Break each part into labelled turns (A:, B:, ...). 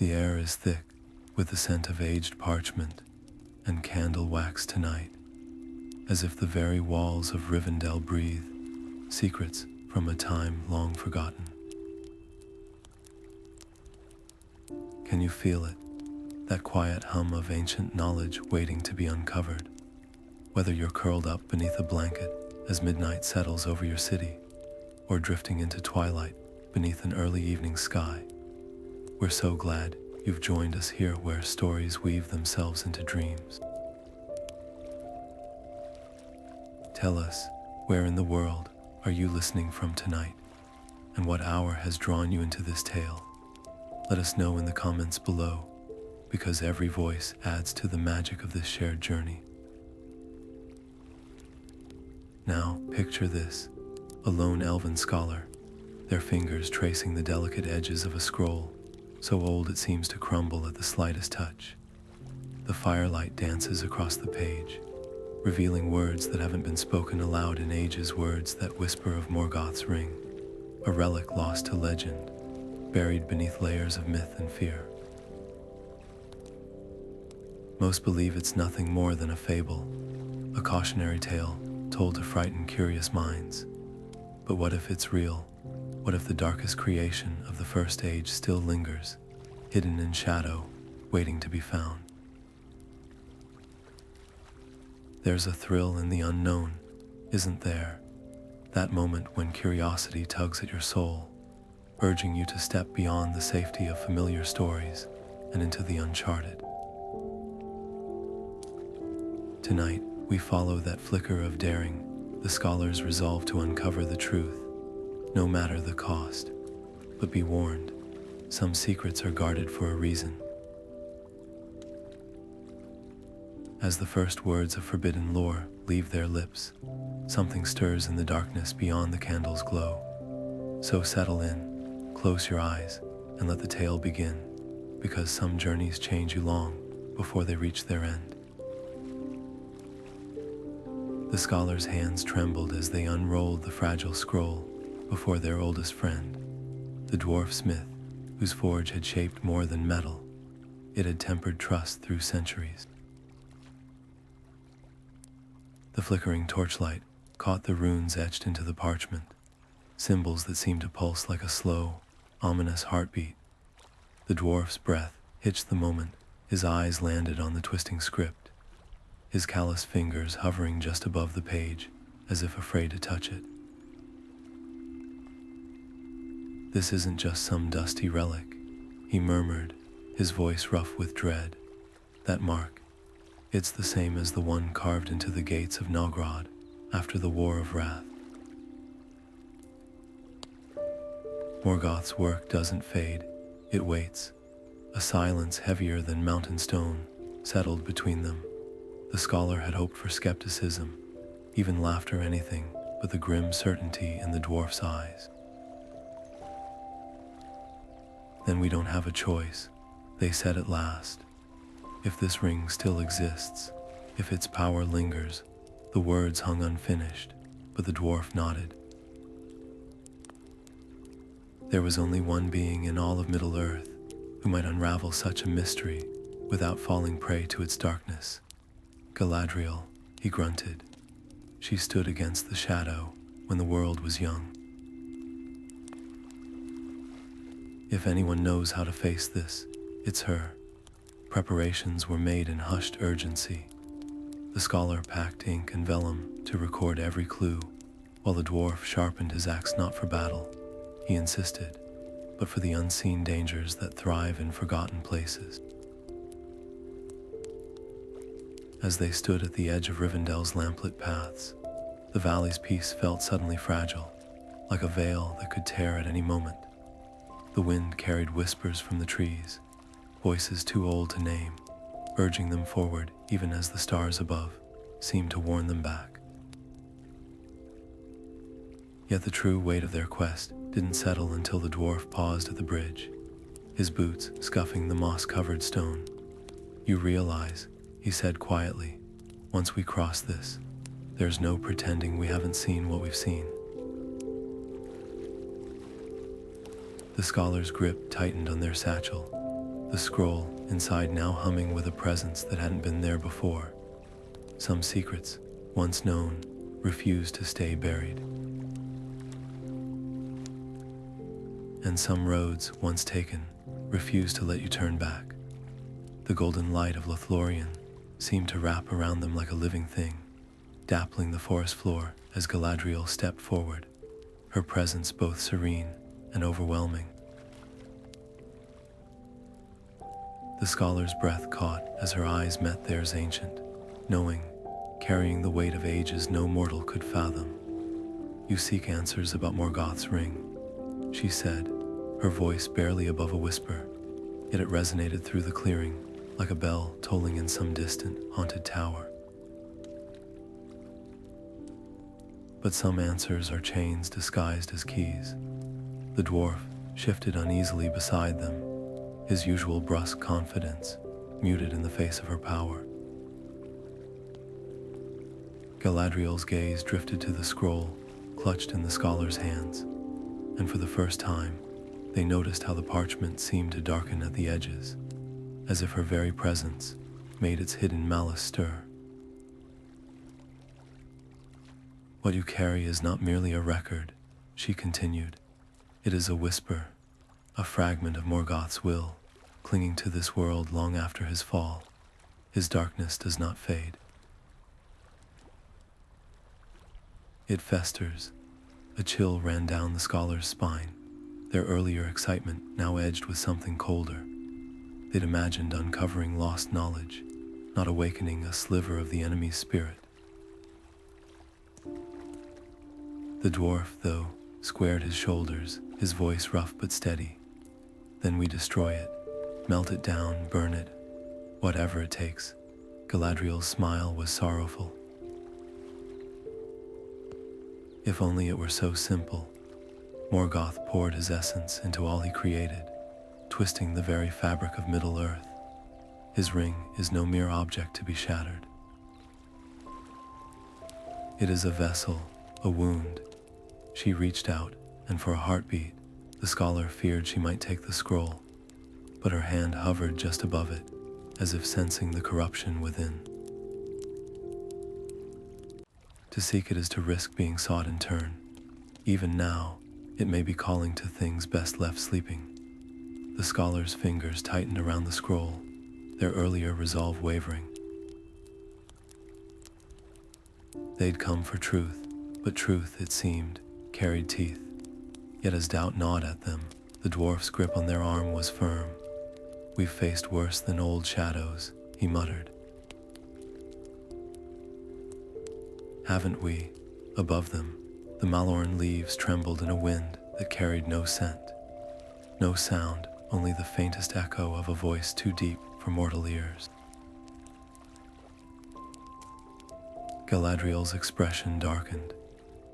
A: The air is thick with the scent of aged parchment and candle wax tonight, as if the very walls of Rivendell breathe secrets from a time long forgotten. Can you feel it? That quiet hum of ancient knowledge waiting to be uncovered. Whether you're curled up beneath a blanket as midnight settles over your city, or drifting into twilight beneath an early evening sky, we're so glad you've joined us here where stories weave themselves into dreams. Tell us, where in the world are you listening from tonight, and what hour has drawn you into this tale? Let us know in the comments below, because every voice adds to the magic of this shared journey. Now, picture this, a lone elven scholar, their fingers tracing the delicate edges of a scroll, so old it seems to crumble at the slightest touch. The firelight dances across the page, revealing words that haven't been spoken aloud in ages, words that whisper of Morgoth's Ring, a relic lost to legend, buried beneath layers of myth and fear. Most believe it's nothing more than a fable, a cautionary tale told to frighten curious minds. But what if it's real? What if the darkest creation of the First Age still lingers, hidden in shadow, waiting to be found? There's a thrill in the unknown, isn't there? That moment when curiosity tugs at your soul, urging you to step beyond the safety of familiar stories and into the uncharted. Tonight, we follow that flicker of daring, the scholar's resolve to uncover the truth, no matter the cost. But be warned, some secrets are guarded for a reason. As the first words of forbidden lore leave their lips, something stirs in the darkness beyond the candle's glow. So settle in, close your eyes, and let the tale begin, because some journeys change you long before they reach their end. The scholar's hands trembled as they unrolled the fragile scroll before their oldest friend, the dwarf smith, whose forge had shaped more than metal. It had tempered trust through centuries. The flickering torchlight caught the runes etched into the parchment, symbols that seemed to pulse like a slow, ominous heartbeat. The dwarf's breath hitched the moment his eyes landed on the twisting script, his callous fingers hovering just above the page, as if afraid to touch it. "This isn't just some dusty relic," he murmured, his voice rough with dread. "That mark, it's the same as the one carved into the gates of Nogrod after the War of Wrath. Morgoth's work doesn't fade, it waits. A silence heavier than mountain stone settled between them. The scholar had hoped for skepticism, even laughter, anything but the grim certainty in the dwarf's eyes. "Then we don't have a choice," they said at last. "If this ring still exists, if its power lingers." The words hung unfinished, but the dwarf nodded. There was only one being in all of Middle-earth who might unravel such a mystery without falling prey to its darkness. "Galadriel," he grunted. "She stood against the shadow when the world was young. If anyone knows how to face this, it's her." Preparations were made in hushed urgency. The scholar packed ink and vellum to record every clue, while the dwarf sharpened his axe not for battle, he insisted, but for the unseen dangers that thrive in forgotten places. As they stood at the edge of Rivendell's lamplit paths, the valley's peace felt suddenly fragile, like a veil that could tear at any moment. The wind carried whispers from the trees, voices too old to name, urging them forward even as the stars above seemed to warn them back. Yet the true weight of their quest didn't settle until the dwarf paused at the bridge, his boots scuffing the moss-covered stone. "You realize," he said quietly, "once we cross this, there's no pretending we haven't seen what we've seen." The scholar's grip tightened on their satchel, the scroll inside now humming with a presence that hadn't been there before. Some secrets, once known, refused to stay buried. And some roads, once taken, refused to let you turn back. The golden light of Lothlórien seemed to wrap around them like a living thing, dappling the forest floor as Galadriel stepped forward, her presence both serene and overwhelming. The scholar's breath caught as her eyes met theirs ancient, knowing, carrying the weight of ages no mortal could fathom. "You seek answers about Morgoth's Ring," she said, her voice barely above a whisper, yet it resonated through the clearing like a bell tolling in some distant, haunted tower. But some answers are chains disguised as keys. The dwarf shifted uneasily beside them, his usual brusque confidence muted in the face of her power. Galadriel's gaze drifted to the scroll clutched in the scholar's hands, and for the first time, they noticed how the parchment seemed to darken at the edges, as if her very presence made its hidden malice stir. "What you carry is not merely a record," she continued. "It is a whisper, a fragment of Morgoth's will, clinging to this world long after his fall. His darkness does not fade. It festers." A chill ran down the scholar's spine, their earlier excitement now edged with something colder. They'd imagined uncovering lost knowledge, not awakening a sliver of the enemy's spirit. The dwarf, though, squared his shoulders, his voice rough but steady. "Then we destroy it, melt it down, burn it, whatever it takes." Galadriel's smile was sorrowful. If only it were so simple. Morgoth poured his essence into all he created, twisting the very fabric of Middle-earth. His ring is no mere object to be shattered. It is a vessel, a wound. She reached out, and for a heartbeat, the scholar feared she might take the scroll, but her hand hovered just above it, as if sensing the corruption within. To seek it is to risk being sought in turn. Even now, it may be calling to things best left sleeping. The scholar's fingers tightened around the scroll, their earlier resolve wavering. They'd come for truth, but truth, it seemed, carried teeth. Yet as doubt gnawed at them, the dwarf's grip on their arm was firm. "We've faced worse than old shadows," he muttered. "Haven't we?" Above them, the Malorn leaves trembled in a wind that carried no scent. No sound, only the faintest echo of a voice too deep for mortal ears. Galadriel's expression darkened.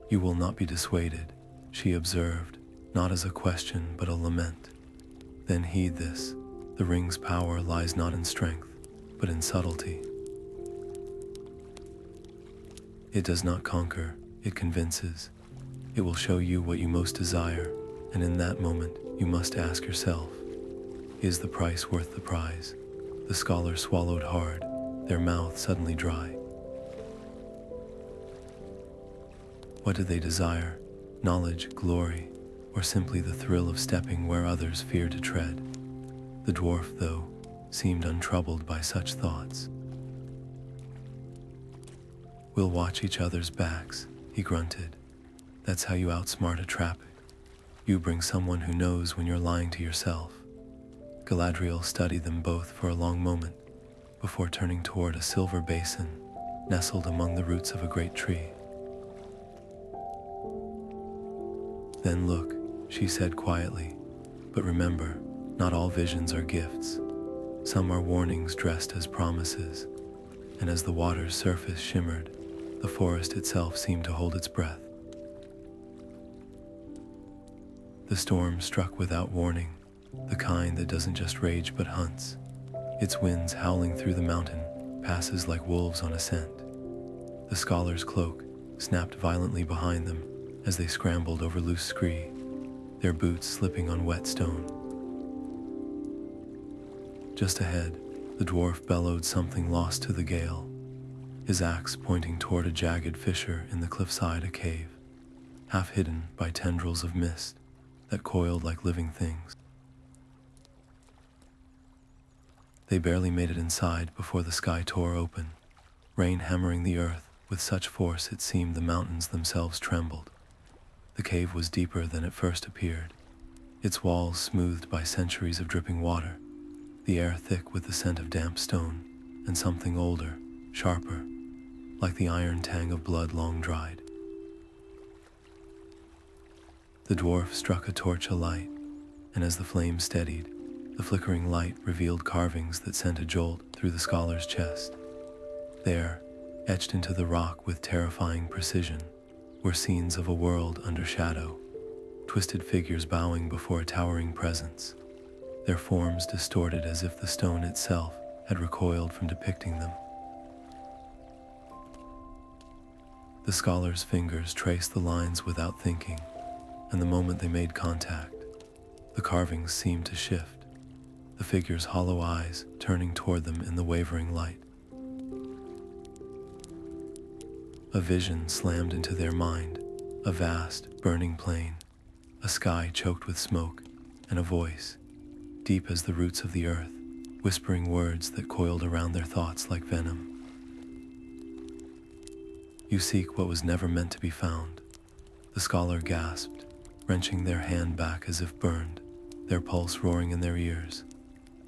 A: "You will not be dissuaded," she observed, not as a question but a lament. "Then heed this. The ring's power lies not in strength, but in subtlety. It does not conquer, it convinces. It will show you what you most desire, and in that moment you must ask yourself, is the price worth the prize?" The scholar swallowed hard, their mouth suddenly dry. What did they desire? Knowledge, glory, or simply the thrill of stepping where others fear to tread? The dwarf, though, seemed untroubled by such thoughts. "We'll watch each other's backs," he grunted. "That's how you outsmart a trap. You bring someone who knows when you're lying to yourself." Galadriel studied them both for a long moment, before turning toward a silver basin nestled among the roots of a great tree. "Then look," she said quietly, "but remember, not all visions are gifts. Some are warnings dressed as promises." And as the water's surface shimmered, the forest itself seemed to hold its breath. The storm struck without warning, the kind that doesn't just rage but hunts. Its winds howling through the mountain passes like wolves on a scent. The scholar's cloak snapped violently behind them as they scrambled over loose scree, their boots slipping on wet stone. Just ahead, the dwarf bellowed something lost to the gale, his axe pointing toward a jagged fissure in the cliffside, a cave, half hidden by tendrils of mist that coiled like living things. They barely made it inside before the sky tore open, rain hammering the earth with such force it seemed the mountains themselves trembled. The cave was deeper than it first appeared, its walls smoothed by centuries of dripping water, the air thick with the scent of damp stone and something older, sharper, like the iron tang of blood long dried. The dwarf struck a torch alight, and as the flame steadied, the flickering light revealed carvings that sent a jolt through the scholar's chest. There, etched into the rock with terrifying precision, were scenes of a world under shadow, twisted figures bowing before a towering presence, their forms distorted as if the stone itself had recoiled from depicting them. The scholar's fingers traced the lines without thinking, and the moment they made contact, the carvings seemed to shift, the figures' hollow eyes turning toward them in the wavering light. A vision slammed into their mind, a vast, burning plain, a sky choked with smoke, and a voice, deep as the roots of the earth, whispering words that coiled around their thoughts like venom. "You seek what was never meant to be found," the scholar gasped, wrenching their hand back as if burned, their pulse roaring in their ears.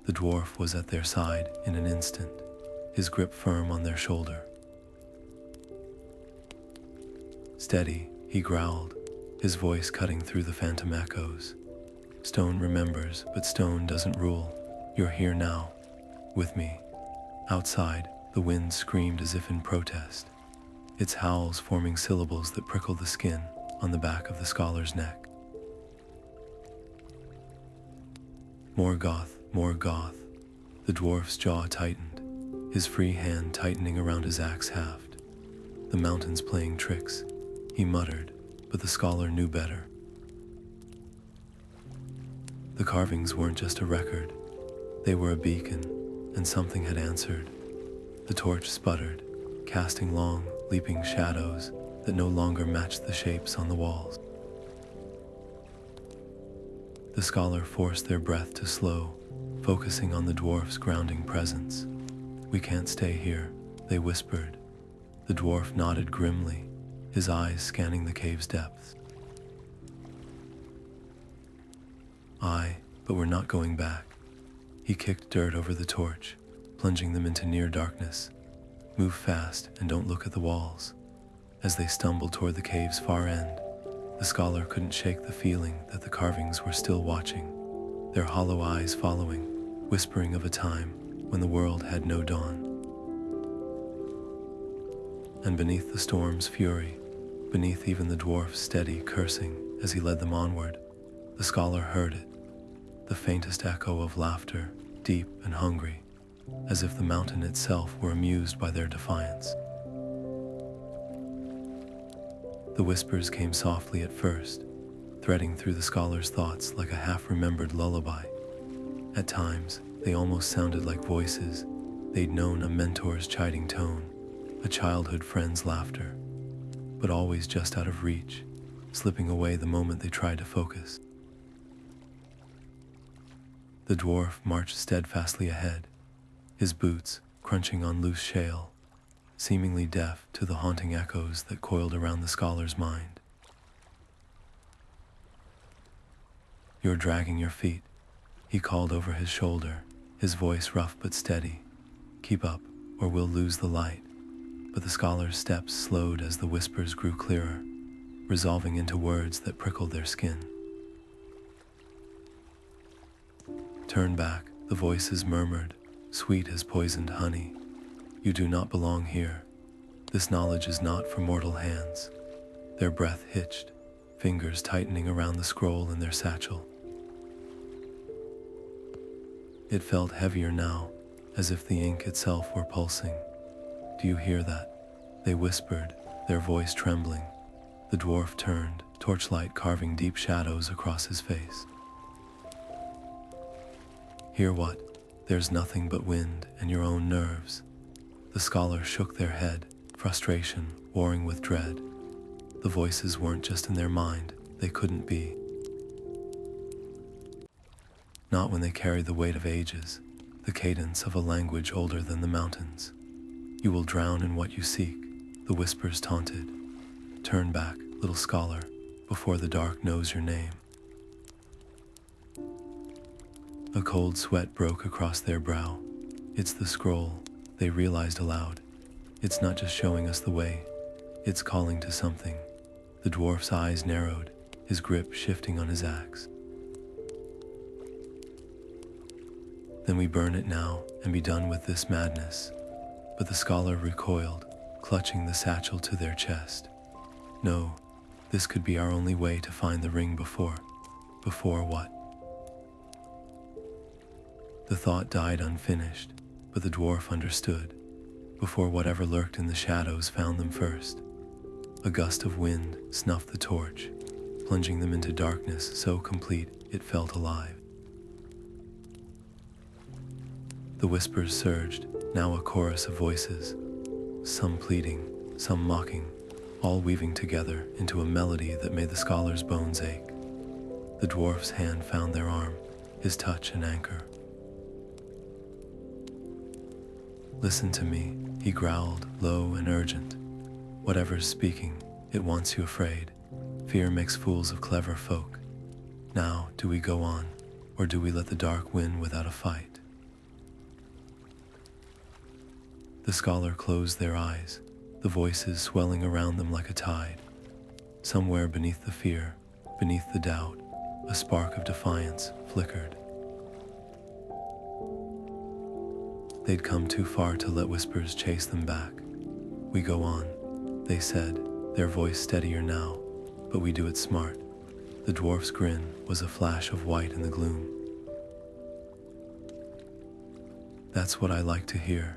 A: The dwarf was at their side in an instant, his grip firm on their shoulder. "Steady," he growled, his voice cutting through the phantom echoes. "Stone remembers, but stone doesn't rule. You're here now, with me." Outside, the wind screamed as if in protest, its howls forming syllables that prickled the skin on the back of the scholar's neck. "Morgoth, Morgoth." The dwarf's jaw tightened, his free hand tightening around his axe haft. "The mountains playing tricks," he muttered, but the scholar knew better. The carvings weren't just a record, they were a beacon, and something had answered. The torch sputtered, casting long, leaping shadows that no longer matched the shapes on the walls. The scholar forced their breath to slow, focusing on the dwarf's grounding presence. "We can't stay here," they whispered. The dwarf nodded grimly, his eyes scanning the cave's depths. "Aye, but we're not going back." He kicked dirt over the torch, plunging them into near darkness. "Move fast and don't look at the walls." As they stumbled toward the cave's far end, the scholar couldn't shake the feeling that the carvings were still watching, their hollow eyes following, whispering of a time when the world had no dawn. And beneath the storm's fury, beneath even the dwarf's steady cursing as he led them onward, the scholar heard it, the faintest echo of laughter, deep and hungry, as if the mountain itself were amused by their defiance. The whispers came softly at first, threading through the scholar's thoughts like a half-remembered lullaby. At times, they almost sounded like voices they'd known, a mentor's chiding tone, a childhood friend's laughter, but always just out of reach, slipping away the moment they tried to focus. The dwarf marched steadfastly ahead, his boots crunching on loose shale, seemingly deaf to the haunting echoes that coiled around the scholar's mind. "You're dragging your feet," he called over his shoulder, his voice rough but steady. "Keep up, or we'll lose the light." But the scholar's steps slowed as the whispers grew clearer, resolving into words that prickled their skin. "Turn back," the voices murmured, sweet as poisoned honey. "You do not belong here. This knowledge is not for mortal hands." Their breath hitched, fingers tightening around the scroll in their satchel. It felt heavier now, as if the ink itself were pulsing. "Do you hear that?" they whispered, their voice trembling. The dwarf turned, torchlight carving deep shadows across his face. "Hear what?" There's nothing but wind and your own nerves. The scholar shook their head, frustration warring with dread. The voices weren't just in their mind, they couldn't be. Not when they carry the weight of ages, the cadence of a language older than the mountains. You will drown in what you seek, the whispers taunted. Turn back, little scholar, before the dark knows your name. A cold sweat broke across their brow. It's the scroll, they realized aloud. It's not just showing us the way, it's calling to something. The dwarf's eyes narrowed, his grip shifting on his axe. Then we burn it now and be done with this madness. But the scholar recoiled, clutching the satchel to their chest. No, this could be our only way to find the ring before what? The thought died unfinished, but the dwarf understood, before whatever lurked in the shadows found them first. A gust of wind snuffed the torch, plunging them into darkness so complete it felt alive. The whispers surged, now a chorus of voices, some pleading, some mocking, all weaving together into a melody that made the scholar's bones ache. The dwarf's hand found their arm, his touch an anchor. Listen to me, he growled, low and urgent. Whatever's speaking, it wants you afraid. Fear makes fools of clever folk. Now, do we go on, or do we let the dark win without a fight? The scholar closed their eyes, the voices swelling around them like a tide. Somewhere beneath the fear, beneath the doubt, a spark of defiance flickered. They'd come too far to let whispers chase them back. We go on, they said, their voice steadier now, but we do it smart. The dwarf's grin was a flash of white in the gloom. That's what I like to hear.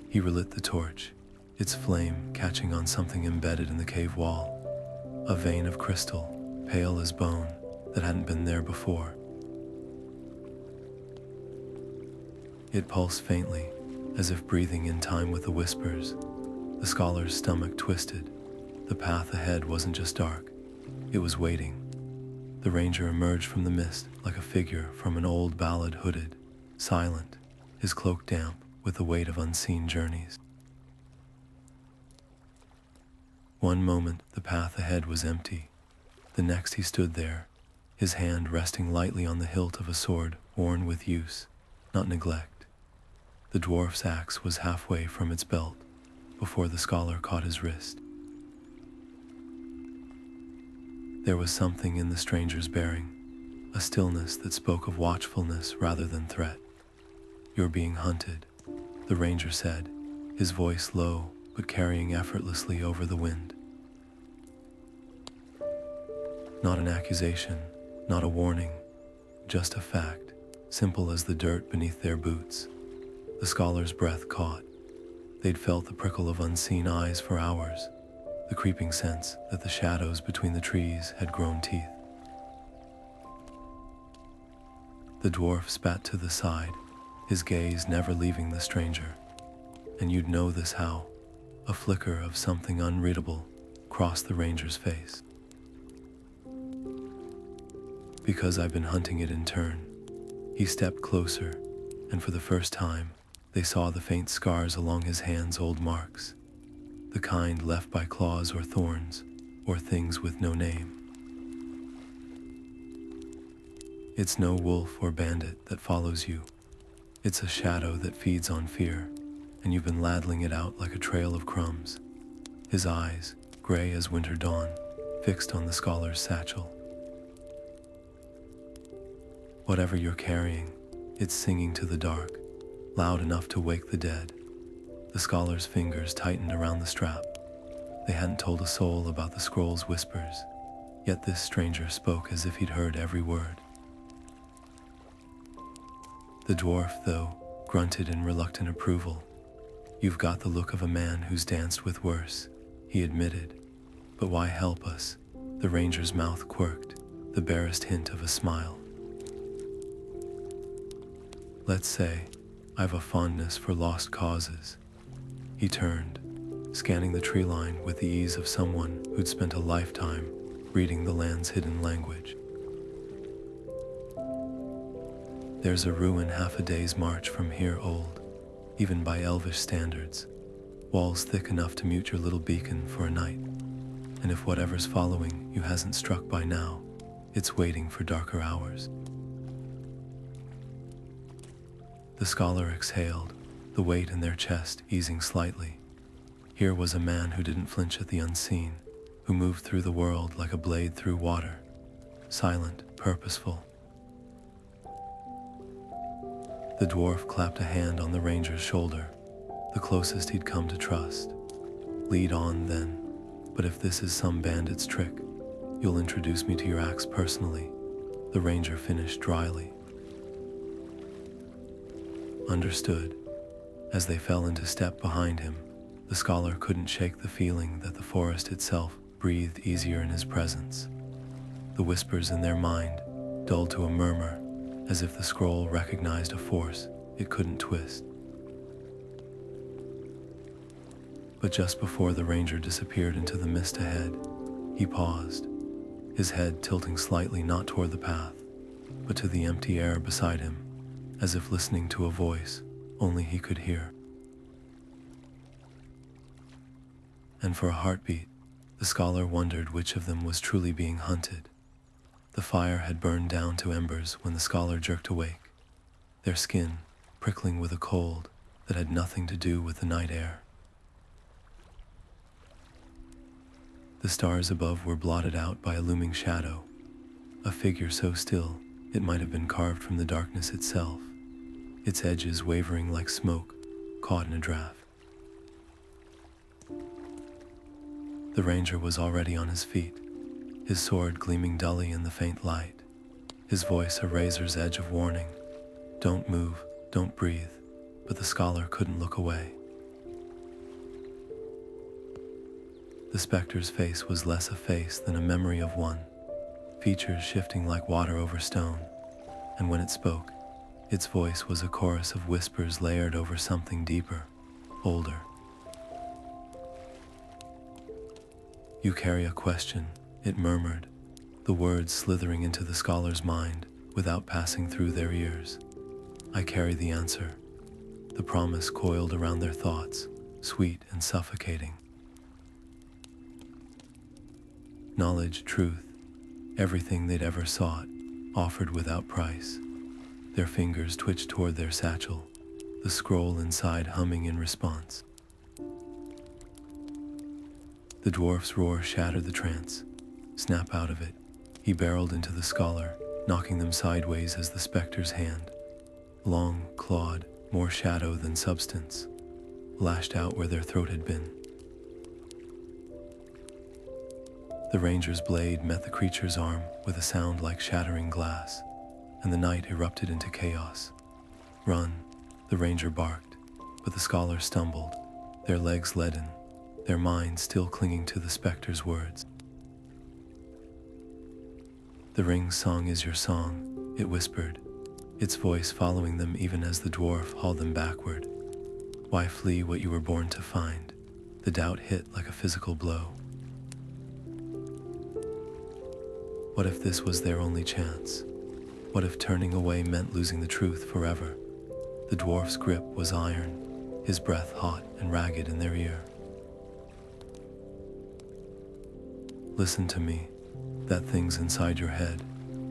A: He relit the torch, its flame catching on something embedded in the cave wall. A vein of crystal, pale as bone, that hadn't been there before. It pulsed faintly, as if breathing in time with the whispers. The scholar's stomach twisted. The path ahead wasn't just dark, it was waiting. The ranger emerged from the mist like a figure from an old ballad, hooded, silent, his cloak damp with the weight of unseen journeys. One moment the path ahead was empty. The next he stood there, his hand resting lightly on the hilt of a sword worn with use, not neglect. The dwarf's axe was halfway from its belt before the scholar caught his wrist. There was something in the stranger's bearing, a stillness that spoke of watchfulness rather than threat. "You're being hunted," the ranger said, his voice low but carrying effortlessly over the wind. Not an accusation, not a warning, just a fact, simple as the dirt beneath their boots. The scholar's breath caught. They'd felt the prickle of unseen eyes for hours, the creeping sense that the shadows between the trees had grown teeth. The dwarf spat to the side, his gaze never leaving the stranger. And you'd know this how a flicker of something unreadable crossed the ranger's face. "Because I've been hunting it in turn." He stepped closer, and for the first time, they saw the faint scars along his hands' old marks, the kind left by claws or thorns, or things with no name. It's no wolf or bandit that follows you. It's a shadow that feeds on fear, and you've been ladling it out like a trail of crumbs. His eyes, gray as winter dawn, fixed on the scholar's satchel. "Whatever you're carrying, it's singing to the dark, loud enough to wake the dead." The scholar's fingers tightened around the strap. They hadn't told a soul about the scroll's whispers, yet this stranger spoke as if he'd heard every word. The dwarf, though, grunted in reluctant approval. "You've got the look of a man who's danced with worse," he admitted. "But why help us?" The ranger's mouth quirked, the barest hint of a smile. "Let's say I've a fondness for lost causes." He turned, scanning the tree line with the ease of someone who'd spent a lifetime reading the land's hidden language. "There's a ruin half a day's march from here old, even by elvish standards, walls thick enough to mute your little beacon for a night, and if whatever's following you hasn't struck by now, it's waiting for darker hours." The scholar exhaled, the weight in their chest easing slightly. Here was a man who didn't flinch at the unseen, who moved through the world like a blade through water, silent, purposeful. The dwarf clapped a hand on the ranger's shoulder, the closest he'd come to trust. "Lead on, then, but if this is some bandit's trick, you'll introduce me to your axe personally," the ranger finished dryly. "Understood." As they fell into step behind him, the scholar couldn't shake the feeling that the forest itself breathed easier in his presence. The whispers in their mind dulled to a murmur, as if the scroll recognized a force it couldn't twist. But just before the ranger disappeared into the mist ahead, he paused, his head tilting slightly not toward the path, but to the empty air beside him, as if listening to a voice only he could hear. And for a heartbeat, the scholar wondered which of them was truly being hunted. The fire had burned down to embers when the scholar jerked awake, their skin prickling with a cold that had nothing to do with the night air. The stars above were blotted out by a looming shadow, a figure so still it might have been carved from the darkness itself, its edges wavering like smoke caught in a draft. The ranger was already on his feet, his sword gleaming dully in the faint light, his voice a razor's edge of warning. "Don't move, don't breathe," but the scholar couldn't look away. The specter's face was less a face than a memory of one, features shifting like water over stone, and when it spoke, its voice was a chorus of whispers layered over something deeper, older. "You carry a question," it murmured, the words slithering into the scholar's mind without passing through their ears. "I carry the answer." The promise coiled around their thoughts, sweet and suffocating. Knowledge, truth, everything they'd ever sought, offered without price. Their fingers twitched toward their satchel, the scroll inside humming in response. The dwarf's roar shattered the trance. Snap out of it, he barreled into the scholar, knocking them sideways as the specter's hand, long, clawed, more shadow than substance, lashed out where their throat had been. The ranger's blade met the creature's arm with a sound like shattering glass, and the night erupted into chaos. "Run," the ranger barked, but the scholar stumbled, their legs leaden, their minds still clinging to the specter's words. "The ring's song is your song," it whispered, its voice following them even as the dwarf hauled them backward. "Why flee what you were born to find?" The doubt hit like a physical blow. What if this was their only chance? What if turning away meant losing the truth forever? The dwarf's grip was iron, his breath hot and ragged in their ear. "Listen to me. That thing's inside your head.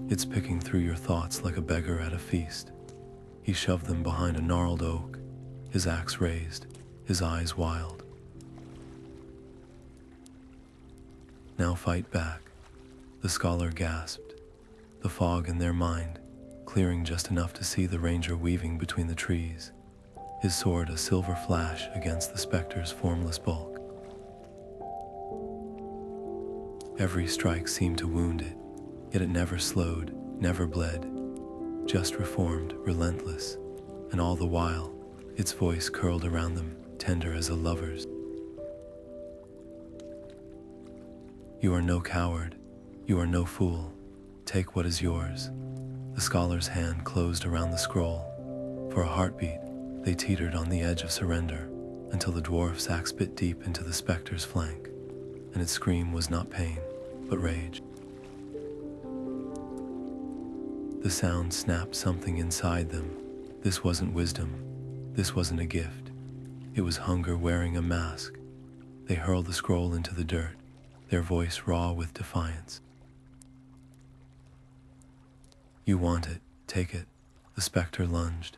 A: It's picking through your thoughts like a beggar at a feast." He shoved them behind a gnarled oak, his axe raised, his eyes wild. "Now fight back," the scholar gasped, the fog in their mind clearing just enough to see the ranger weaving between the trees, his sword a silver flash against the specter's formless bulk. Every strike seemed to wound it, yet it never slowed, never bled, just reformed, relentless, and all the while, its voice curled around them, tender as a lover's. "You are no coward, you are no fool, take what is yours." The scholar's hand closed around the scroll. For a heartbeat, They teetered on the edge of surrender until the dwarf's axe bit deep into the Specter's flank, and its scream was not pain, but rage. The sound snapped something inside them. This wasn't wisdom. This wasn't a gift. It was hunger wearing a mask. They hurled the scroll into the dirt, their voice raw with defiance. "You want it, take it." The Specter lunged,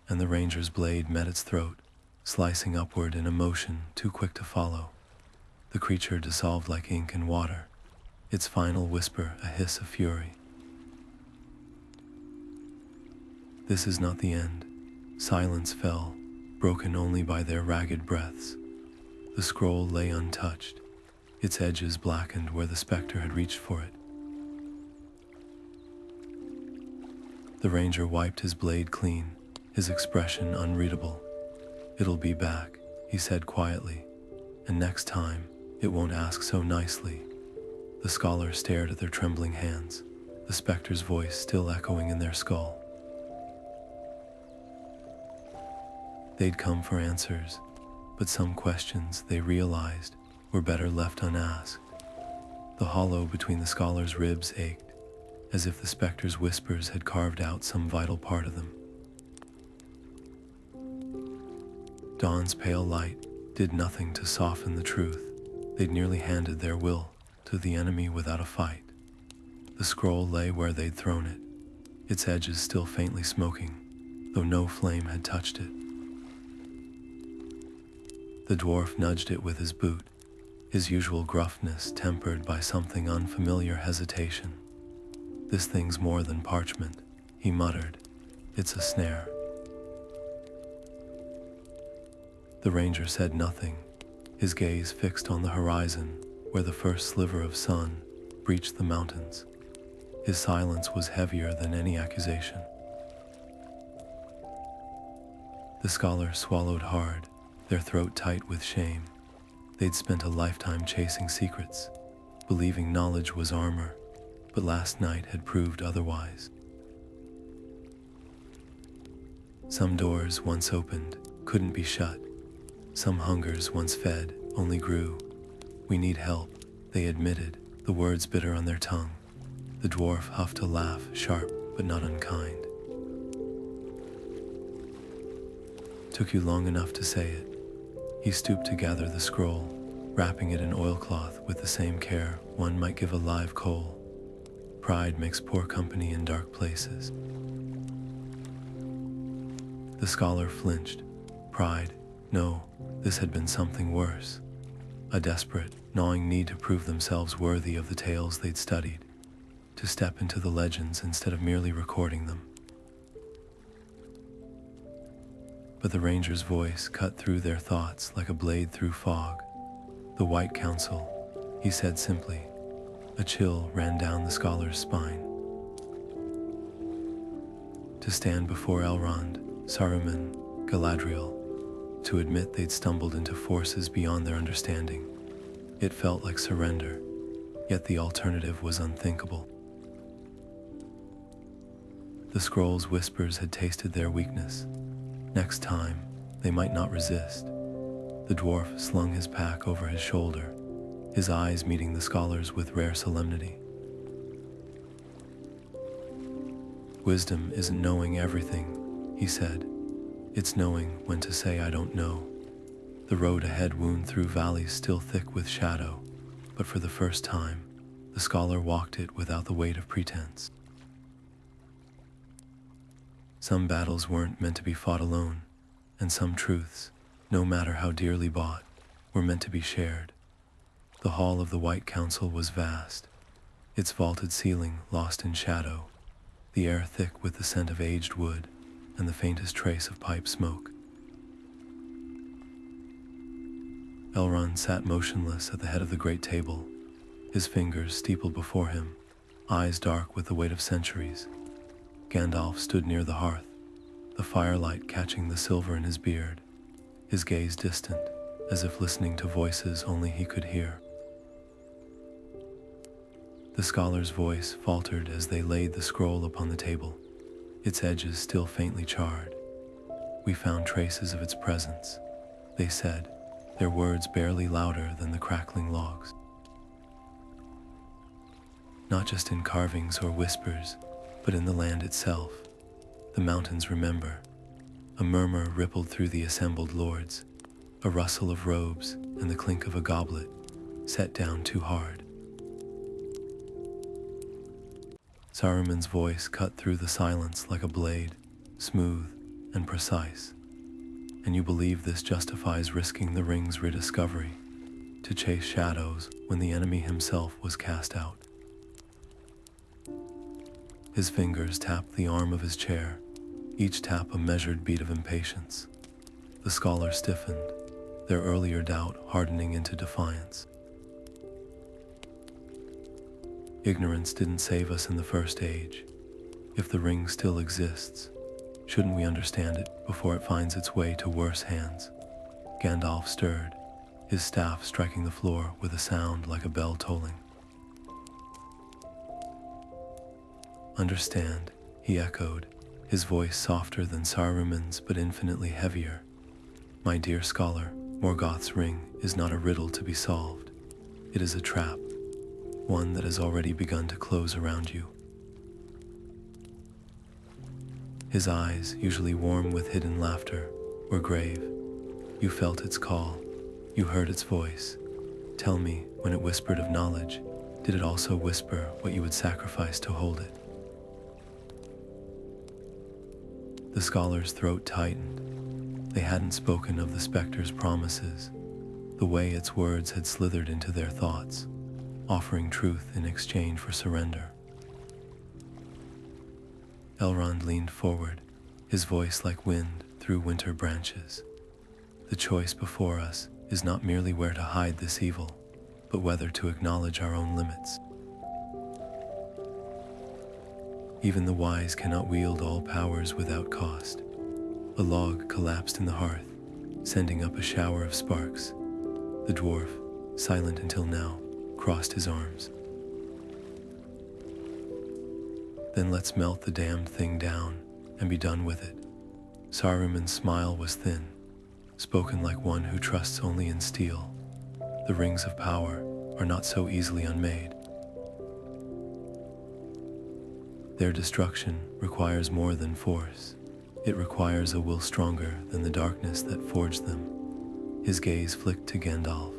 A: and the ranger's blade met its throat, slicing upward in a motion too quick to follow. The creature dissolved like ink in water, its final whisper a hiss of fury. This is not the end. Silence fell, broken only by their ragged breaths. The scroll lay untouched, its edges blackened where the Specter had reached for it. The ranger wiped his blade clean, his expression unreadable. "It'll be back," he said quietly, "and next time, it won't ask so nicely." The scholar stared at their trembling hands, the Specter's voice still echoing in their skull. They'd come for answers, but some questions, they realized, were better left unasked. The hollow between the scholar's ribs ached, as if the Specter's whispers had carved out some vital part of them. Dawn's pale light did nothing to soften the truth. They'd nearly handed their will to the enemy without a fight. The scroll lay where they'd thrown it, its edges still faintly smoking, though no flame had touched it. The dwarf nudged it with his boot, his usual gruffness tempered by something unfamiliar hesitation. "This thing's more than parchment," he muttered. "It's a snare." The ranger said nothing, his gaze fixed on the horizon where the first sliver of sun breached the mountains. His silence was heavier than any accusation. The scholar swallowed hard, their throat tight with shame. They'd spent a lifetime chasing secrets, believing knowledge was armor, but last night had proved otherwise. Some doors once opened couldn't be shut. Some hungers once fed only grew. "We need help," they admitted, the words bitter on their tongue. The dwarf huffed a laugh, sharp but not unkind. "Took you long enough to say it." He stooped to gather the scroll, wrapping it in oilcloth with the same care one might give a live coal. Pride makes poor company in dark places. The scholar flinched. Pride? No, this had been something worse. A desperate, gnawing need to prove themselves worthy of the tales they'd studied, to step into the legends instead of merely recording them. But the ranger's voice cut through their thoughts like a blade through fog. "The White Council," he said simply. A chill ran down the scholar's spine. To stand before Elrond, Saruman, Galadriel, to admit they'd stumbled into forces beyond their understanding. It felt like surrender, yet the alternative was unthinkable. The scroll's whispers had tasted their weakness. Next time, they might not resist. The dwarf slung his pack over his shoulder, his eyes meeting the scholar's with rare solemnity. "Wisdom isn't knowing everything," he said. "It's knowing when to say I don't know." The road ahead wound through valleys still thick with shadow, but for the first time, the scholar walked it without the weight of pretense. Some battles weren't meant to be fought alone, and some truths, no matter how dearly bought, were meant to be shared. The hall of the White Council was vast, its vaulted ceiling lost in shadow, the air thick with the scent of aged wood and the faintest trace of pipe smoke. Elrond sat motionless at the head of the great table, his fingers steepled before him, eyes dark with the weight of centuries. Gandalf stood near the hearth, the firelight catching the silver in his beard, his gaze distant, as if listening to voices only he could hear. The scholar's voice faltered as they laid the scroll upon the table, its edges still faintly charred. We found traces of its presence, they said, their words barely louder than the crackling logs. Not just in carvings or whispers, but in the land itself. The mountains remember. A murmur rippled through the assembled lords, a rustle of robes and the clink of a goblet set down too hard. Saruman's voice cut through the silence like a blade, smooth and precise. And you believe this justifies risking the ring's rediscovery, to chase shadows when the enemy himself was cast out. His fingers tapped the arm of his chair, each tap a measured beat of impatience. The scholar stiffened, their earlier doubt hardening into defiance. Ignorance didn't save us in the First Age. If the ring still exists, shouldn't we understand it before it finds its way to worse hands? Gandalf stirred, his staff striking the floor with a sound like a bell tolling. Understand, he echoed, his voice softer than Saruman's but infinitely heavier. My dear scholar, Morgoth's Ring is not a riddle to be solved. It is a trap, one that has already begun to close around you. His eyes, usually warm with hidden laughter, were grave. You felt its call. You heard its voice. Tell me, when it whispered of knowledge, did it also whisper what you would sacrifice to hold it? The scholar's throat tightened. They hadn't spoken of the Specter's promises, the way its words had slithered into their thoughts, offering truth in exchange for surrender. Elrond leaned forward, his voice like wind through winter branches. The choice before us is not merely where to hide this evil, but whether to acknowledge our own limits. Even the wise cannot wield all powers without cost. A log collapsed in the hearth, sending up a shower of sparks. The dwarf, silent until now, crossed his arms. Then let's melt the damned thing down and be done with it. Saruman's smile was thin, spoken like one who trusts only in steel. The rings of power are not so easily unmade. Their destruction requires more than force. It requires a will stronger than the darkness that forged them. His gaze flicked to Gandalf.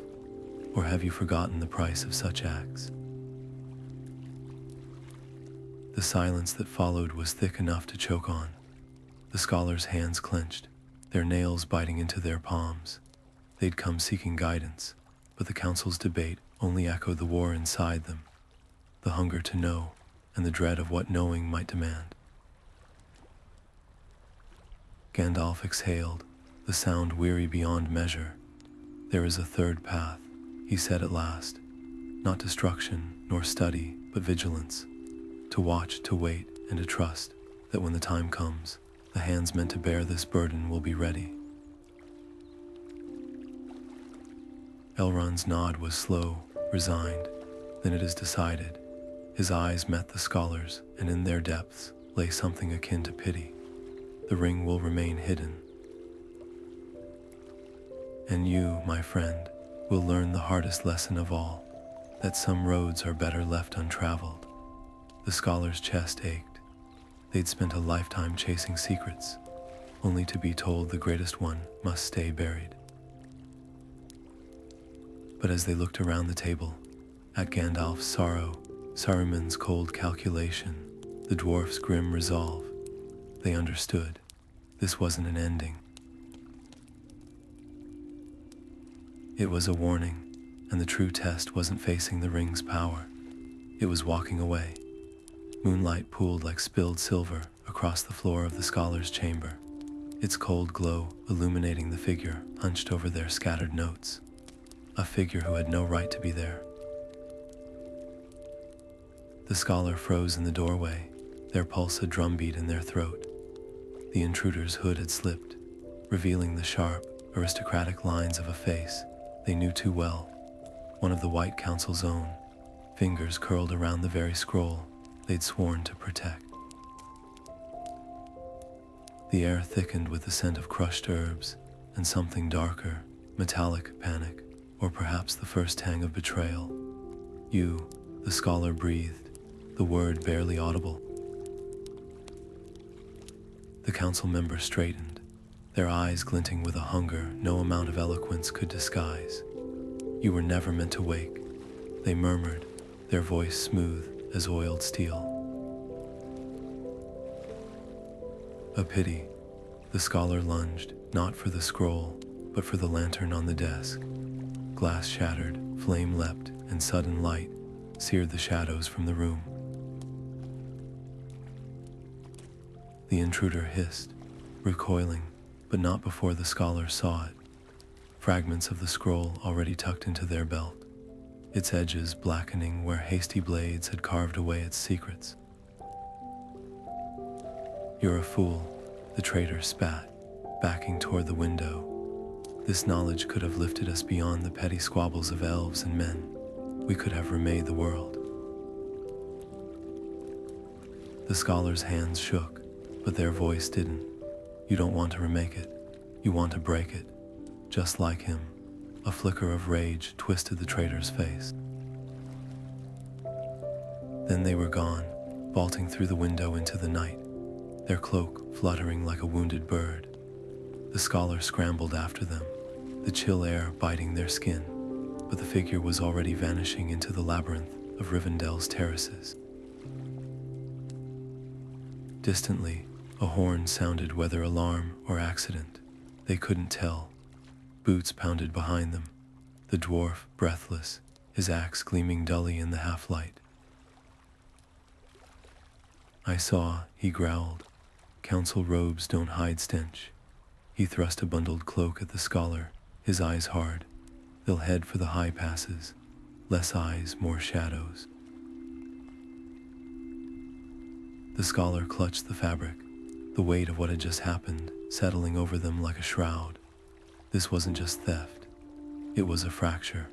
A: Or have you forgotten the price of such acts? The silence that followed was thick enough to choke on. The scholar's hands clenched, their nails biting into their palms. They'd come seeking guidance, but the council's debate only echoed the war inside them, the hunger to know and the dread of what knowing might demand. Gandalf exhaled, the sound weary beyond measure. There is a third path, he said at last. Not destruction, nor study, but vigilance. To watch, to wait, and to trust that when the time comes, the hands meant to bear this burden will be ready. Elrond's nod was slow, resigned. Then it is decided. His eyes met the scholar's, and in their depths lay something akin to pity. The ring will remain hidden. And you, my friend, will learn the hardest lesson of all, that some roads are better left untraveled. The scholar's chest ached. They'd spent a lifetime chasing secrets, only to be told the greatest one must stay buried. But as they looked around the table, at Gandalf's sorrow, Saruman's cold calculation, the dwarf's grim resolve, they understood. This wasn't an ending. It was a warning, and the true test wasn't facing the ring's power. It was walking away. Moonlight pooled like spilled silver across the floor of the scholar's chamber, its cold glow illuminating the figure hunched over their scattered notes. A figure who had no right to be there. The scholar froze in the doorway, their pulse a drumbeat in their throat. The intruder's hood had slipped, revealing the sharp, aristocratic lines of a face they knew too well, one of the White Council's own, fingers curled around the very scroll they'd sworn to protect. The air thickened with the scent of crushed herbs and something darker, metallic panic, or perhaps the first tang of betrayal. "You," the scholar breathed, the word barely audible. The council members straightened, their eyes glinting with a hunger no amount of eloquence could disguise. "You were never meant to wake," they murmured, their voice smooth as oiled steel. "A pity." The scholar lunged, not for the scroll, but for the lantern on the desk. Glass shattered, flame leapt, and sudden light seared the shadows from the room. The intruder hissed, recoiling, but not before the scholar saw it. Fragments of the scroll already tucked into their belt, its edges blackening where hasty blades had carved away its secrets. "You're a fool," the traitor spat, backing toward the window. "This knowledge could have lifted us beyond the petty squabbles of elves and men. We could have remade the world." The scholar's hands shook, but their voice didn't. "You don't want to remake it. You want to break it." Just like him, a flicker of rage twisted the traitor's face. Then they were gone, vaulting through the window into the night, their cloak fluttering like a wounded bird. The scholar scrambled after them, the chill air biting their skin, but the figure was already vanishing into the labyrinth of Rivendell's terraces. Distantly, a horn sounded, whether alarm or accident, they couldn't tell. Boots pounded behind them, the dwarf breathless, his axe gleaming dully in the half-light. "I saw," he growled. "Council robes don't hide stench." He thrust a bundled cloak at the scholar, his eyes hard. "They'll head for the high passes. Less eyes, more shadows." The scholar clutched the fabric, the weight of what had just happened settling over them like a shroud. This wasn't just theft. It was a fracture,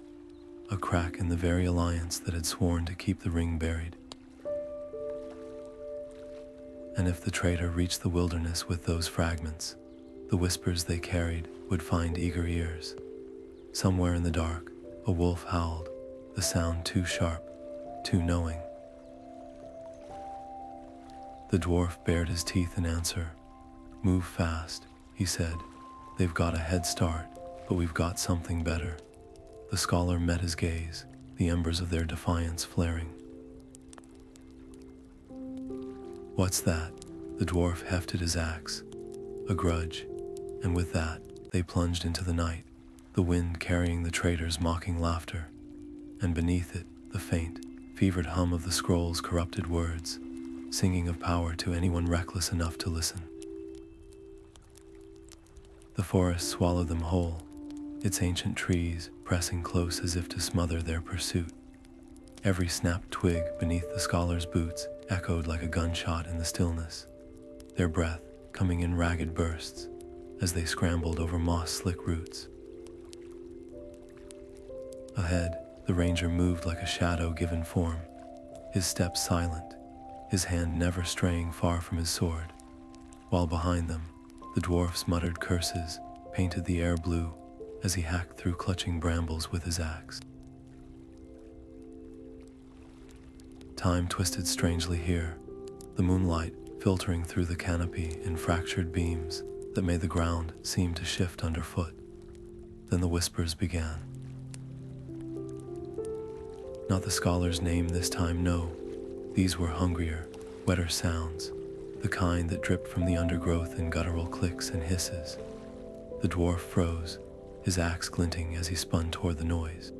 A: a crack in the very alliance that had sworn to keep the ring buried. And if the traitor reached the wilderness with those fragments, the whispers they carried would find eager ears. Somewhere in the dark, a wolf howled, the sound too sharp, too knowing. The dwarf bared his teeth in answer. "Move fast," he said. "They've got a head start, but we've got something better." The scholar met his gaze, the embers of their defiance flaring. "What's that?" The dwarf hefted his axe. "A grudge." And with that, they plunged into the night, the wind carrying the traitor's mocking laughter, and beneath it, the faint, fevered hum of the scroll's corrupted words, singing of power to anyone reckless enough to listen. The forest swallowed them whole, its ancient trees pressing close as if to smother their pursuit. Every snapped twig beneath the scholar's boots echoed like a gunshot in the stillness, their breath coming in ragged bursts as they scrambled over moss-slick roots. Ahead, the ranger moved like a shadow given form, his steps silent, his hand never straying far from his sword, while behind them, the dwarf's muttered curses painted the air blue as he hacked through clutching brambles with his axe. Time twisted strangely here, the moonlight filtering through the canopy in fractured beams that made the ground seem to shift underfoot. Then the whispers began. Not the scholar's name this time, no. These were hungrier, wetter sounds, the kind that dripped from the undergrowth in guttural clicks and hisses. The dwarf froze, his axe glinting as he spun toward the noise.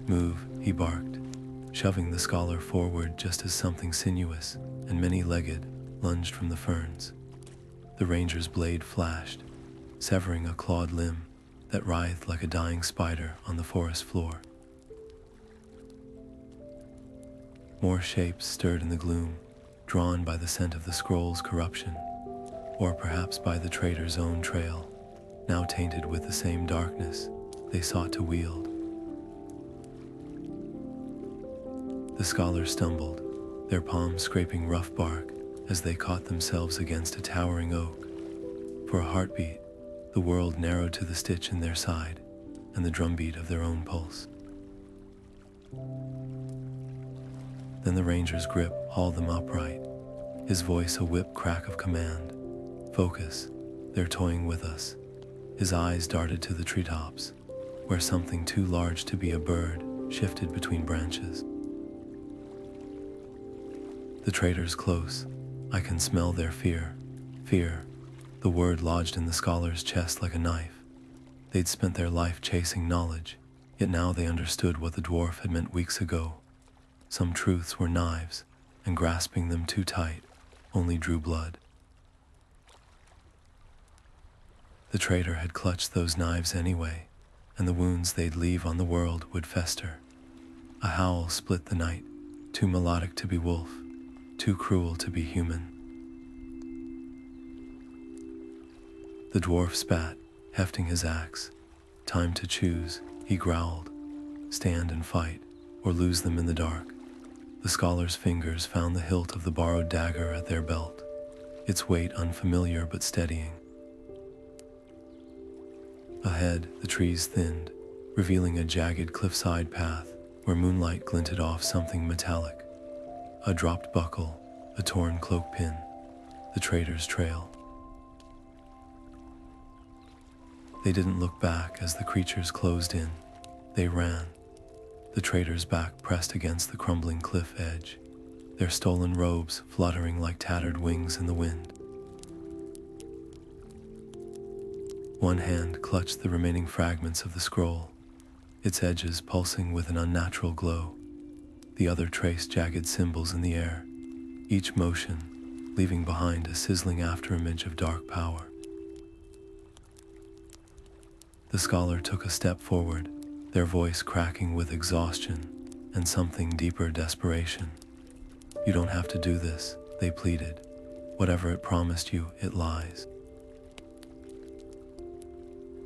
A: "Move," he barked, shoving the scholar forward just as something sinuous and many-legged lunged from the ferns. The ranger's blade flashed, severing a clawed limb that writhed like a dying spider on the forest floor. More shapes stirred in the gloom, drawn by the scent of the scroll's corruption, or perhaps by the traitor's own trail, now tainted with the same darkness they sought to wield. The scholars stumbled, their palms scraping rough bark as they caught themselves against a towering oak. For a heartbeat, the world narrowed to the stitch in their side and the drumbeat of their own pulse. Then the ranger's grip hauled them upright, his voice a whip crack of command. Focus, they're toying with us. His eyes darted to the treetops, where something too large to be a bird shifted between branches. The traitor's close. I can smell their fear. Fear. The word lodged in the scholar's chest like a knife. They'd spent their life chasing knowledge, yet now they understood what the dwarf had meant weeks ago. Some truths were knives, and grasping them too tight only drew blood. The traitor had clutched those knives anyway, and the wounds they'd leave on the world would fester. A howl split the night, too melodic to be wolf, too cruel to be human. The dwarf spat, hefting his axe. Time to choose, he growled. Stand and fight, or lose them in the dark. The scholar's fingers found the hilt of the borrowed dagger at their belt, its weight unfamiliar but steadying. Ahead, the trees thinned, revealing a jagged cliffside path where moonlight glinted off something metallic. A dropped buckle, a torn cloak pin, the traitor's trail. They didn't look back as the creatures closed in. They ran, the traitor's back pressed against the crumbling cliff edge, their stolen robes fluttering like tattered wings in the wind. One hand clutched the remaining fragments of the scroll, its edges pulsing with an unnatural glow. The other traced jagged symbols in the air, each motion leaving behind a sizzling afterimage of dark power. The scholar took a step forward, their voice cracking with exhaustion and something deeper desperation. You don't have to do this, they pleaded. Whatever it promised you, it lies.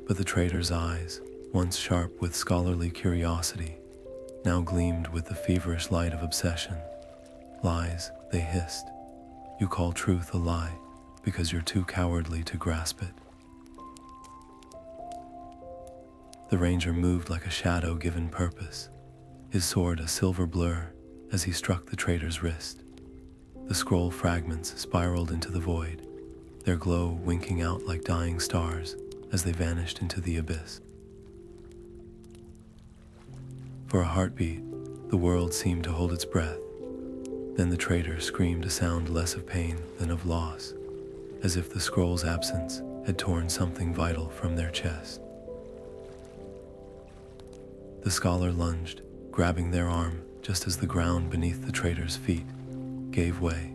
A: But the traitor's eyes, once sharp with scholarly curiosity, now gleamed with the feverish light of obsession. Lies, they hissed. You call truth a lie because you're too cowardly to grasp it. The ranger moved like a shadow given purpose, his sword a silver blur as he struck the traitor's wrist. The scroll fragments spiraled into the void, their glow winking out like dying stars as they vanished into the abyss. For a heartbeat, the world seemed to hold its breath. Then the traitor screamed a sound less of pain than of loss, as if the scroll's absence had torn something vital from their chest. The scholar lunged, grabbing their arm just as the ground beneath the traitor's feet gave way.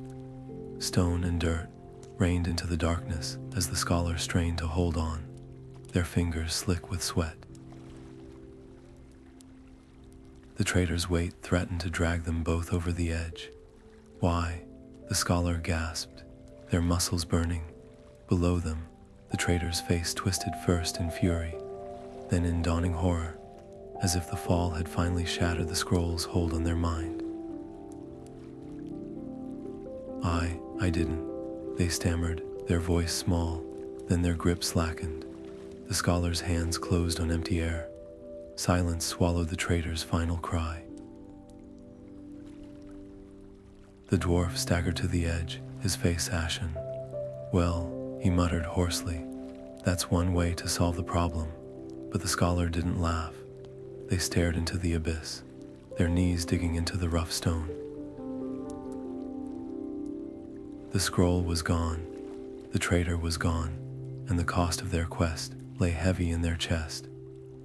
A: Stone and dirt rained into the darkness as the scholar strained to hold on, their fingers slick with sweat. The traitor's weight threatened to drag them both over the edge. Why? The scholar gasped, their muscles burning. Below them, the traitor's face twisted first in fury, then in dawning horror, as if the fall had finally shattered the scroll's hold on their mind. I didn't, they stammered, their voice small, then their grip slackened. The scholar's hands closed on empty air. Silence swallowed the traitor's final cry. The dwarf staggered to the edge, his face ashen. Well, he muttered hoarsely, that's one way to solve the problem. But the scholar didn't laugh. They stared into the abyss, their knees digging into the rough stone. The scroll was gone, the traitor was gone, and the cost of their quest lay heavy in their chest.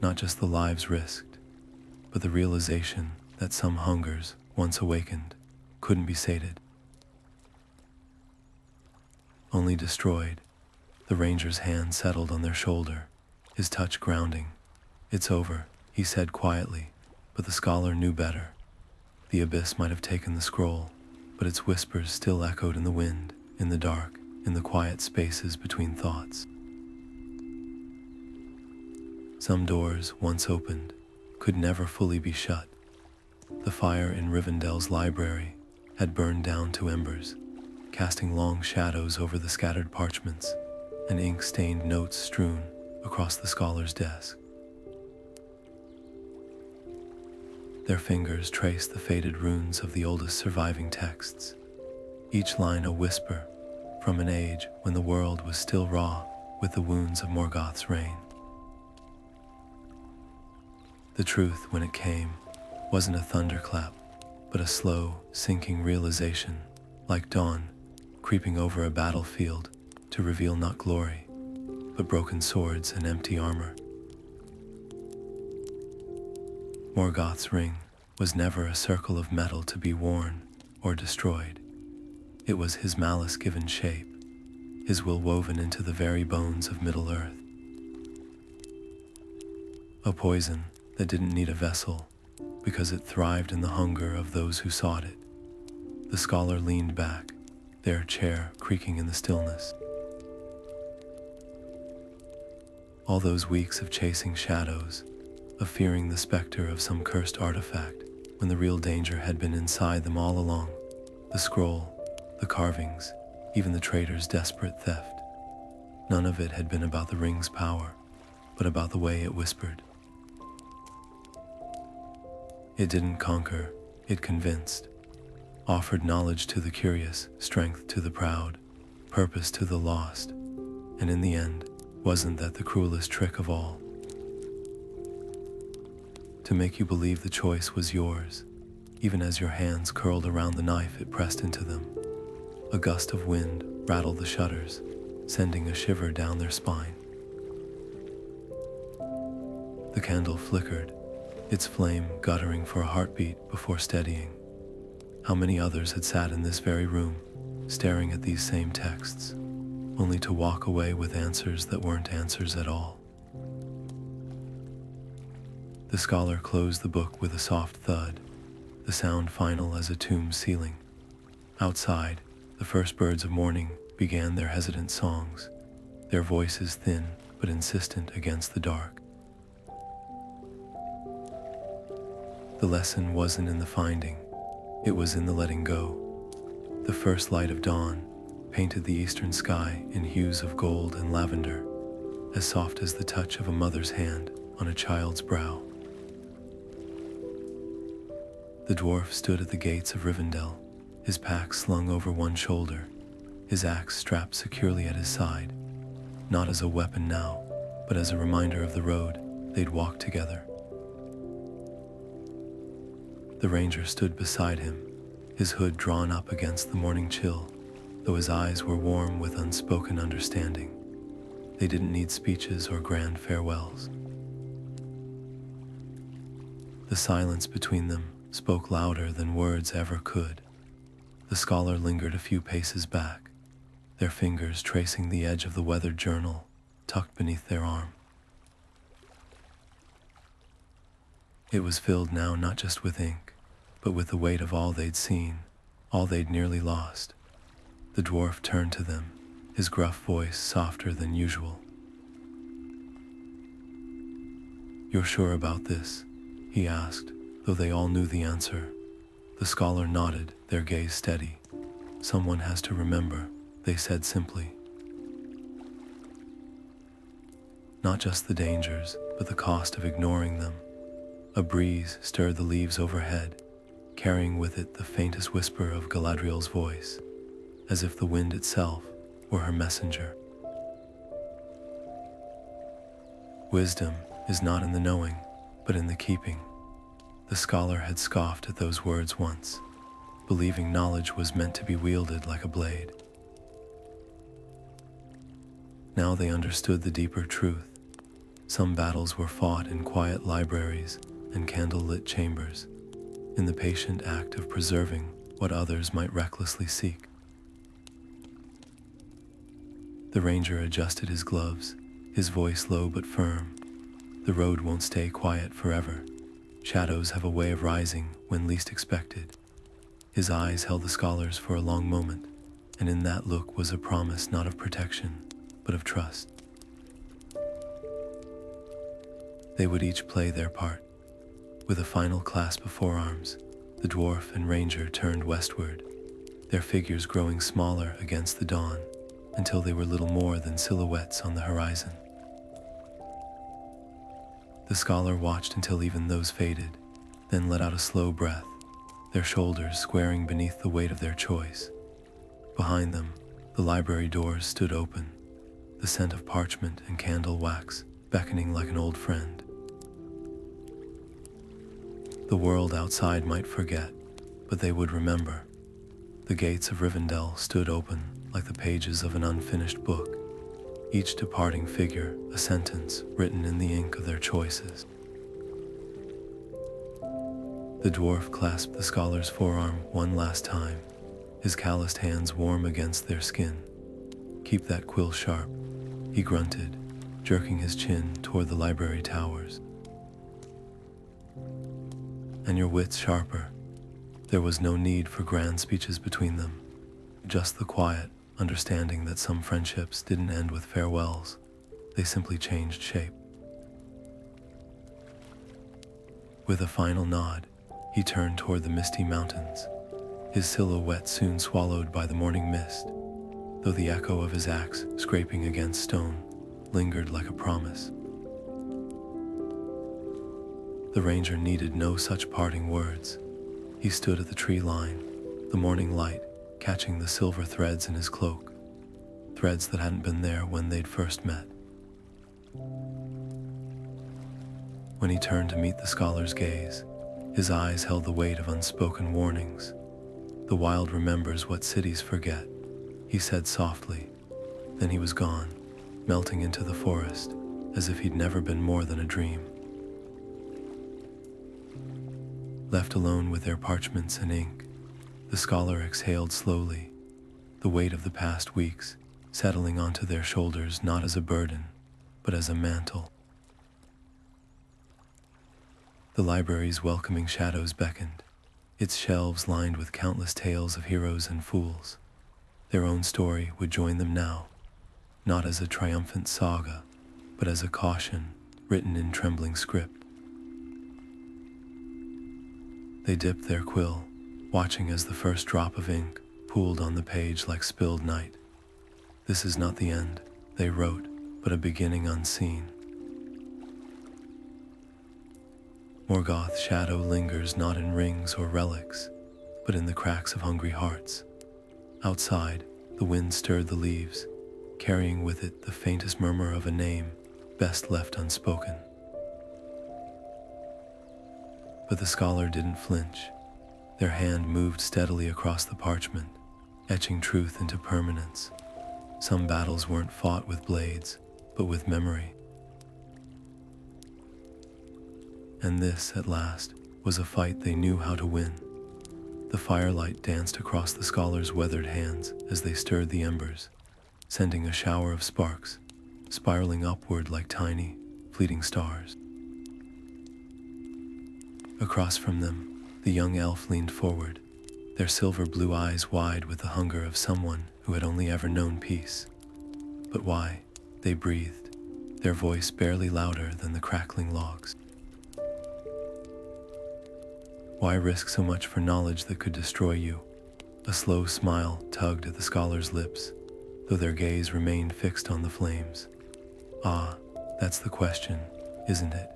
A: Not just the lives risked, but the realization that some hungers, once awakened, couldn't be sated. Only destroyed, the ranger's hand settled on their shoulder, his touch grounding. It's over, he said quietly, but the scholar knew better. The abyss might have taken the scroll, but its whispers still echoed in the wind, in the dark, in the quiet spaces between thoughts. Some doors, once opened, could never fully be shut. The fire in Rivendell's library had burned down to embers. casting long shadows over the scattered parchments and ink-stained notes strewn across the scholar's desk. Their fingers trace the faded runes of the oldest surviving texts, each line a whisper from an age when the world was still raw with the wounds of Morgoth's reign. The truth, when it came, wasn't a thunderclap, but a slow, sinking realization, like dawn creeping over a battlefield to reveal not glory, but broken swords and empty armor. Morgoth's ring was never a circle of metal to be worn or destroyed. It was his malice given shape, his will woven into the very bones of Middle-earth. A poison that didn't need a vessel because it thrived in the hunger of those who sought it. The scholar leaned back, their chair creaking in the stillness. All those weeks of chasing shadows, of fearing the specter of some cursed artifact, when the real danger had been inside them all along. The scroll, the carvings, even the traitor's desperate theft. None of it had been about the ring's power, but about the way it whispered. It didn't conquer, it convinced, offered knowledge to the curious, strength to the proud, purpose to the lost, and in the end, wasn't that the cruelest trick of all? To make you believe the choice was yours, even as your hands curled around the knife it pressed into them. A gust of wind rattled the shutters, sending a shiver down their spine. The candle flickered, its flame guttering for a heartbeat before steadying. How many others had sat in this very room, staring at these same texts, only to walk away with answers that weren't answers at all? The scholar closed the book with a soft thud, the sound final as a tomb ceiling. Outside, the first birds of morning began their hesitant songs, their voices thin but insistent against the dark. The lesson wasn't in the finding, it was in the letting go. The first light of dawn painted the eastern sky in hues of gold and lavender, as soft as the touch of a mother's hand on a child's brow. The dwarf stood at the gates of Rivendell, his pack slung over one shoulder, his axe strapped securely at his side, not as a weapon now, but as a reminder of the road they'd walked together. The ranger stood beside him, his hood drawn up against the morning chill, though his eyes were warm with unspoken understanding. They didn't need speeches or grand farewells. The silence between them spoke louder than words ever could. The scholar lingered a few paces back, their fingers tracing the edge of the weathered journal tucked beneath their arm. It was filled now not just with ink, but with the weight of all they'd seen, all they'd nearly lost. The dwarf turned to them, his gruff voice softer than usual. "You're sure about this?" he asked, though they all knew the answer. The scholar nodded, their gaze steady. "Someone has to remember," they said simply. Not just the dangers, but the cost of ignoring them. A breeze stirred the leaves overhead, carrying with it the faintest whisper of Galadriel's voice, as if the wind itself were her messenger. Wisdom is not in the knowing, but in the keeping. The scholar had scoffed at those words once, believing knowledge was meant to be wielded like a blade. Now they understood the deeper truth. Some battles were fought in quiet libraries and candle-lit chambers, in the patient act of preserving what others might recklessly seek. The ranger adjusted his gloves, his voice low but firm. The road won't stay quiet forever. Shadows have a way of rising when least expected. His eyes held the scholar's for a long moment, and in that look was a promise not of protection, but of trust. They would each play their part. With a final clasp of forearms, the dwarf and ranger turned westward, their figures growing smaller against the dawn until they were little more than silhouettes on the horizon. The scholar watched until even those faded, then let out a slow breath, their shoulders squaring beneath the weight of their choice. Behind them, the library doors stood open, the scent of parchment and candle wax beckoning like an old friend. The world outside might forget, but they would remember. The gates of Rivendell stood open like the pages of an unfinished book, each departing figure a sentence written in the ink of their choices. The dwarf clasped the scholar's forearm one last time, his calloused hands warm against their skin. "Keep that quill sharp," he grunted, jerking his chin toward the library towers. "And your wits sharper." There was no need for grand speeches between them, just the quiet understanding that some friendships didn't end with farewells, they simply changed shape. With a final nod, he turned toward the misty mountains, his silhouette soon swallowed by the morning mist, though the echo of his axe scraping against stone lingered like a promise. The ranger needed no such parting words. He stood at the tree line, the morning light catching the silver threads in his cloak, threads that hadn't been there when they'd first met. When he turned to meet the scholar's gaze, his eyes held the weight of unspoken warnings. "The wild remembers what cities forget," he said softly. Then he was gone, melting into the forest, as if he'd never been more than a dream. Left alone with their parchments and ink, the scholar exhaled slowly, the weight of the past weeks settling onto their shoulders not as a burden, but as a mantle. The library's welcoming shadows beckoned, its shelves lined with countless tales of heroes and fools. Their own story would join them now, not as a triumphant saga, but as a caution written in trembling script. They dipped their quill, watching as the first drop of ink pooled on the page like spilled night. "This is not the end," they wrote, "but a beginning unseen." Morgoth's shadow lingers not in rings or relics, but in the cracks of hungry hearts. Outside, the wind stirred the leaves, carrying with it the faintest murmur of a name best left unspoken. But the scholar didn't flinch. Their hand moved steadily across the parchment, etching truth into permanence. Some battles weren't fought with blades, but with memory. And this, at last, was a fight they knew how to win. The firelight danced across the scholar's weathered hands as they stirred the embers, sending a shower of sparks, spiraling upward like tiny, fleeting stars. Across from them, the young elf leaned forward, their silver blue eyes wide with the hunger of someone who had only ever known peace. "But why?" they breathed, their voice barely louder than the crackling logs. "Why risk so much for knowledge that could destroy you?" A slow smile tugged at the scholar's lips, though their gaze remained fixed on the flames. "Ah, that's the question, isn't it?"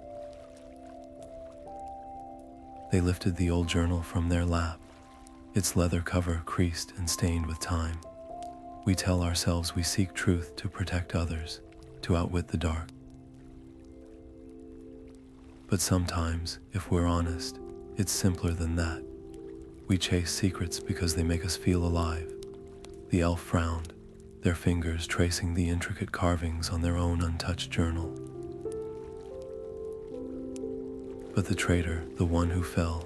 A: They lifted the old journal from their lap, its leather cover creased and stained with time. "We tell ourselves we seek truth to protect others, to outwit the dark. But sometimes, if we're honest, it's simpler than that. We chase secrets because they make us feel alive." The elf frowned, their fingers tracing the intricate carvings on their own untouched journal. "But the traitor, the one who fell,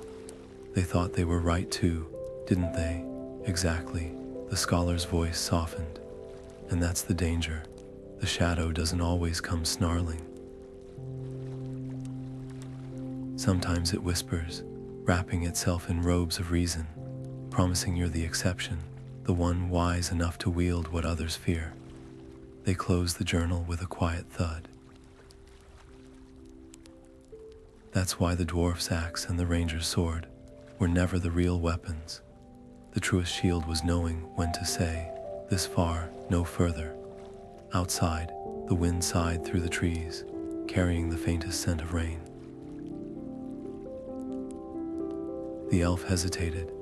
A: they thought they were right too, didn't they?" "Exactly," the scholar's voice softened. "And that's the danger. The shadow doesn't always come snarling. Sometimes it whispers, wrapping itself in robes of reason, promising you're the exception, the one wise enough to wield what others fear." They closed the journal with a quiet thud. That's why the dwarf's axe and the ranger's sword were never the real weapons. The truest shield was knowing when to say, "This far, no further." Outside, the wind sighed through the trees, carrying the faintest scent of rain. The elf hesitated,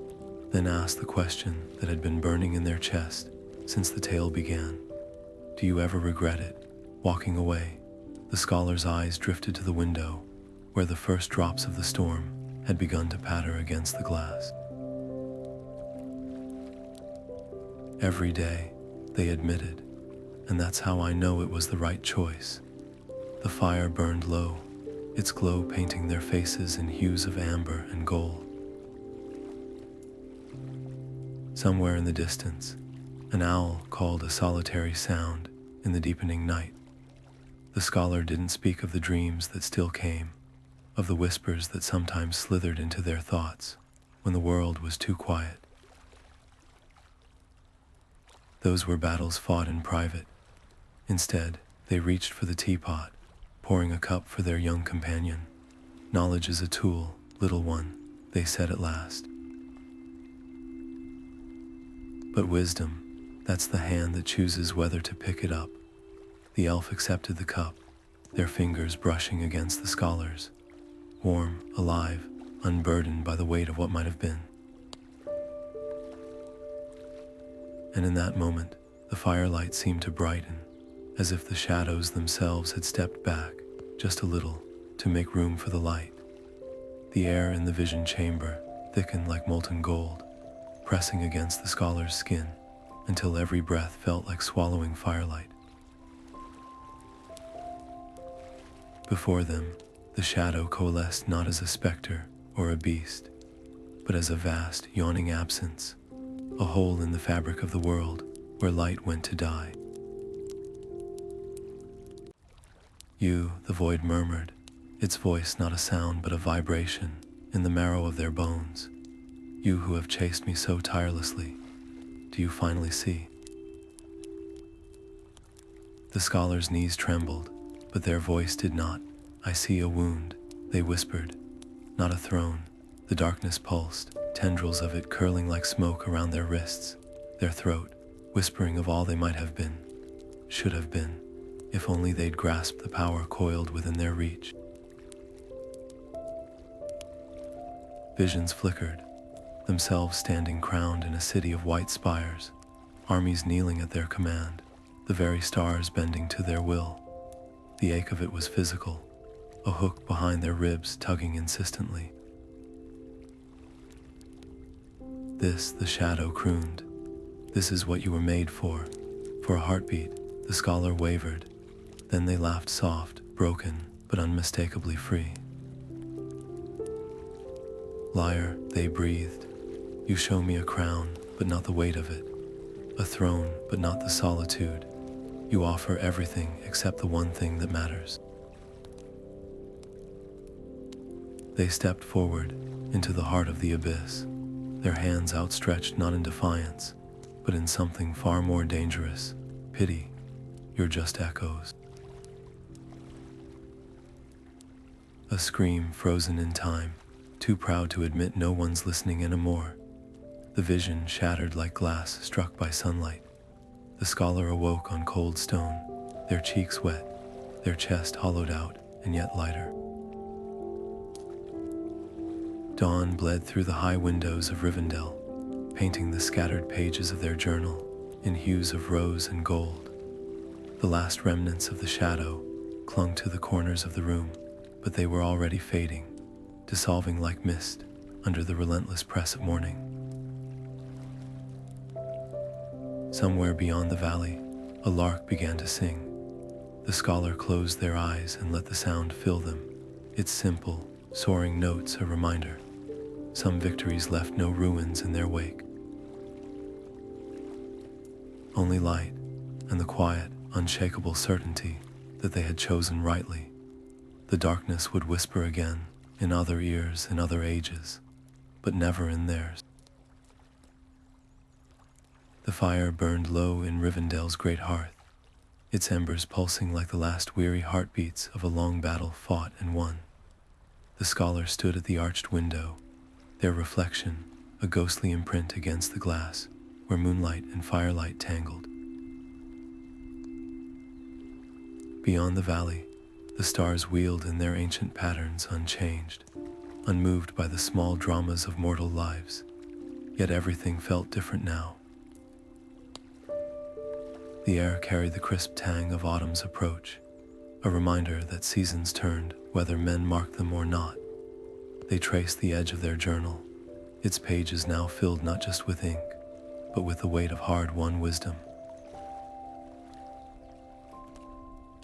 A: then asked the question that had been burning in their chest since the tale began. "Do you ever regret it, walking away?" The scholar's eyes drifted to the window, where the first drops of the storm had begun to patter against the glass. "Every day," they admitted, "and that's how I know it was the right choice." The fire burned low, its glow painting their faces in hues of amber and gold. Somewhere in the distance, an owl called a solitary sound in the deepening night. The scholar didn't speak of the dreams that still came, of the whispers that sometimes slithered into their thoughts when the world was too quiet. Those were battles fought in private. Instead, they reached for the teapot, pouring a cup for their young companion. "Knowledge is a tool, little one," they said at last. "But wisdom, that's the hand that chooses whether to pick it up." The elf accepted the cup, their fingers brushing against the scholar's, warm, alive, unburdened by the weight of what might have been. And in that moment, the firelight seemed to brighten, as if the shadows themselves had stepped back just a little to make room for the light. The air in the vision chamber thickened like molten gold, pressing against the scholar's skin until every breath felt like swallowing firelight. Before them, the shadow coalesced not as a specter or a beast, but as a vast, yawning absence, a hole in the fabric of the world where light went to die. "You," the void murmured, its voice not a sound but a vibration in the marrow of their bones. "You who have chased me so tirelessly, do you finally see?" The scholar's knees trembled, but their voice did not. "I see a wound," they whispered, "not a throne." The darkness pulsed, tendrils of it curling like smoke around their wrists, their throat, whispering of all they might have been, should have been, if only they'd grasped the power coiled within their reach. Visions flickered, themselves standing crowned in a city of white spires, armies kneeling at their command, the very stars bending to their will. The ache of it was physical, a hook behind their ribs tugging insistently. "This," the shadow crooned, "this is what you were made for." For a heartbeat, the scholar wavered. Then they laughed soft, broken, but unmistakably free. "Liar," they breathed, "you show me a crown, but not the weight of it. A throne, but not the solitude. You offer everything except the one thing that matters." They stepped forward into the heart of the abyss, their hands outstretched not in defiance, but in something far more dangerous, pity. "You're just echoes." A scream frozen in time, too proud to admit no one's listening anymore. The vision shattered like glass struck by sunlight. The scholar awoke on cold stone, their cheeks wet, their chest hollowed out and yet lighter. Dawn bled through the high windows of Rivendell, painting the scattered pages of their journal in hues of rose and gold. The last remnants of the shadow clung to the corners of the room, but they were already fading, dissolving like mist under the relentless press of morning. Somewhere beyond the valley, a lark began to sing. The scholar closed their eyes and let the sound fill them, its simple, soaring notes a reminder. Some victories left no ruins in their wake. Only light and the quiet, unshakable certainty that they had chosen rightly. The darkness would whisper again in other ears in other ages, but never in theirs. The fire burned low in Rivendell's great hearth, its embers pulsing like the last weary heartbeats of a long battle fought and won. The scholar stood at the arched window, their reflection, a ghostly imprint against the glass where moonlight and firelight tangled. Beyond the valley, the stars wheeled in their ancient patterns unchanged, unmoved by the small dramas of mortal lives. Yet everything felt different now. The air carried the crisp tang of autumn's approach, a reminder that seasons turned whether men marked them or not. They traced the edge of their journal, its pages now filled not just with ink, but with the weight of hard-won wisdom.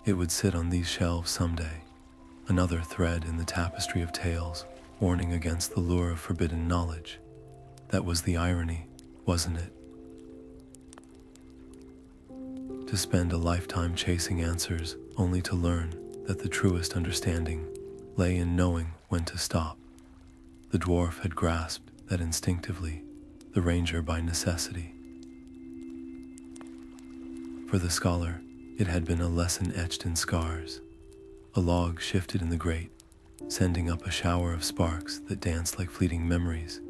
A: It would sit on these shelves someday, another thread in the tapestry of tales, warning against the lure of forbidden knowledge. That was the irony, wasn't it? To spend a lifetime chasing answers only to learn that the truest understanding lay in knowing when to stop. The dwarf had grasped that instinctively, the ranger by necessity. For the scholar, it had been a lesson etched in scars. A log shifted in the grate, sending up a shower of sparks that danced like fleeting memories.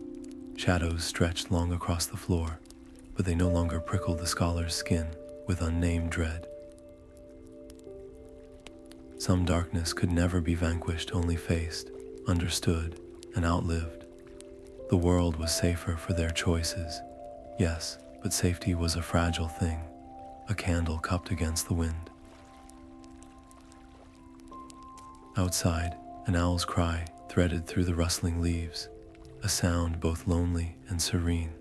A: Shadows stretched long across the floor, but they no longer prickled the scholar's skin with unnamed dread. Some darkness could never be vanquished, only faced, understood, and outlived. The world was safer for their choices, yes, but safety was a fragile thing, a candle cupped against the wind. Outside, an owl's cry threaded through the rustling leaves, a sound both lonely and serene.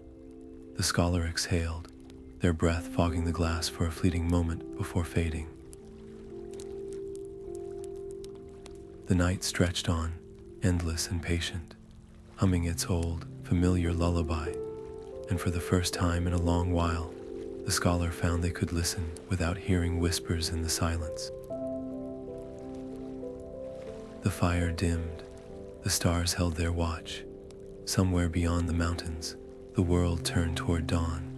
A: The scholar exhaled, their breath fogging the glass for a fleeting moment before fading. The night stretched on, endless and patient, humming its old, familiar lullaby, and for the first time in a long while, the scholar found they could listen without hearing whispers in the silence. The fire dimmed, the stars held their watch. Somewhere beyond the mountains, the world turned toward dawn.